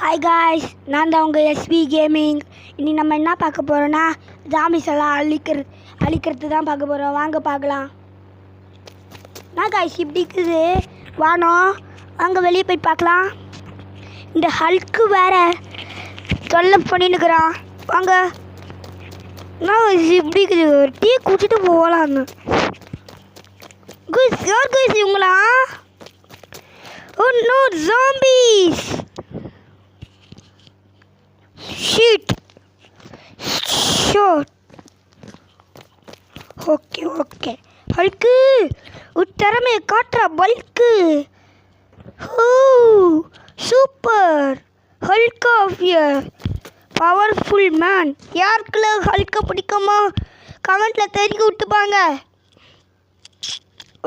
Hi guys, நான் தான் உங்கள் எஸ்பி கேமிங். இன்றைக்கி நம்ம என்ன பார்க்க போகிறோன்னா ஜாம்பிஸ் எல்லாம் அழிக்கிறது தான் பார்க்க போகிறோம். வாங்க பார்க்கலாம். நான் காய்ஸ் இப்படி இருக்குது வானோம். வாங்க வெளியே போய் பார்க்கலாம். இந்த ஹல்க்கு வேற தொல்லை பண்ணின்னுக்குறான். வாங்க நான் இப்படி இருக்குது. ஒரு டீ குடிச்சிட்டு போகலான்னு குஸ் யார் குஸ் இவங்களா? Oh no, zombies. Shit. Shot. Okay. ஹல்க்கு உத்தரமே காட்டுற பல்க்கு. Super Hulk of year powerful man. யாருக்குள்ள ஹல்க்க பிடிக்குமோ கமெண்ட்டில் தெரிஞ்சு விட்டுப்பாங்க.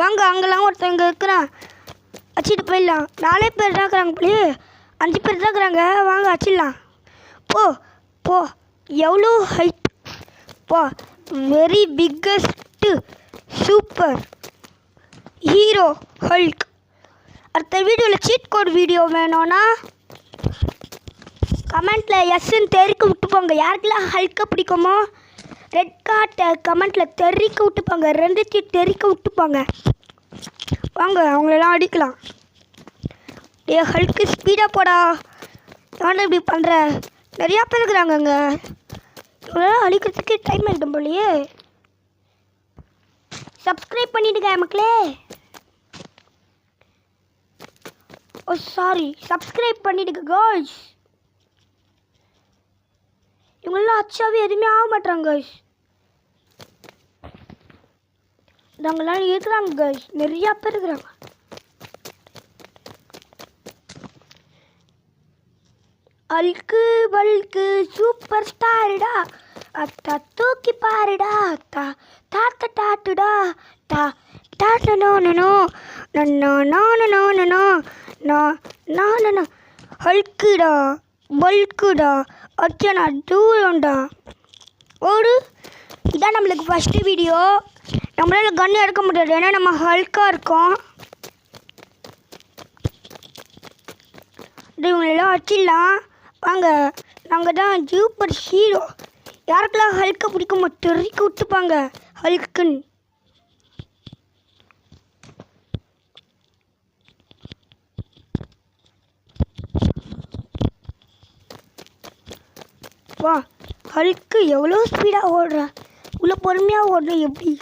வாங்க, அங்கெல்லாம் ஒருத்தவங்க இருக்கிறான், அச்சிட்டு போயிடலாம். 4 பேர் தான் இருக்கிறாங்க, போய் 5 பேர் தான் இருக்கிறாங்க. வாங்க அச்சிடலாம். போ எவ்வளோ ஹைட் போ. Very biggest super hero Hulk. அடுத்த வீடியோவில் சீட் கோட் வீடியோ வேணும்னா கமெண்ட்டில் எஸ்ன்னு தெரிவிக்க விட்டுப்போங்க. யாருக்கெல்லாம் ஹல்க்கை பிடிக்குமோ ரெட் கார்ட்டை கமெண்ட்டில் தெரிவிக்க விட்டுப்பாங்க. 2 தெரிவிக்க விட்டுப்பாங்க. வாங்க அவங்களெல்லாம் அடிக்கலாம். ஹல்க்கு ஸ்பீடாக போடா. நான் இப்படி பண்ணுற நிறையா பேர் இருக்கிறாங்கங்க. இவங்களாம் அழிக்கிறதுக்கு டைம் ஆகிடும் போலையே. சப்ஸ்கிரைப் பண்ணிவிடுங்க மக்களே. ஓ சாரி, சப்ஸ்கிரைப் பண்ணிவிடுங்க கேர்ள்ஸ். இவங்களாம் அச்சாவே எதுவுமே ஆக மாட்டாங்க கேர்ள்ஸ். நாங்களாம் இருக்கிறாங்க கேர்ள்ஸ், நிறையா பேர் இருக்கிறாங்க. அல்கு பல்கு சூப்பர் ஸ்டாருடா. அத்தா தூக்கி பாருடா. தாத்த டாட்டுடா. டாட்டனோ ஹல்குடா பல்குடா. அர்ச்சனா தூரம்டா ஓடு. இதான் நம்மளுக்கு ஃபஸ்ட்டு வீடியோ. நம்மளால் கன்று எடுக்க முடியாது, ஏன்னா நம்ம ஹல்காக இருக்கோம். இவங்களெல்லாம் வச்சிடலாம். வாங்க, நாங்கள் தான் சூப்பர் ஹீரோ. யாருக்கெல்லாம் ஹல்க்கை பிடிக்குமோ தெரிவிக்க விட்டுப்பாங்க ஹல்க்குன்னு. வா, ஹல்க்கு எவ்வளோ ஸ்பீடாக ஓடுற, இவ்வளோ பொறுமையாக ஓடுற எப்படி?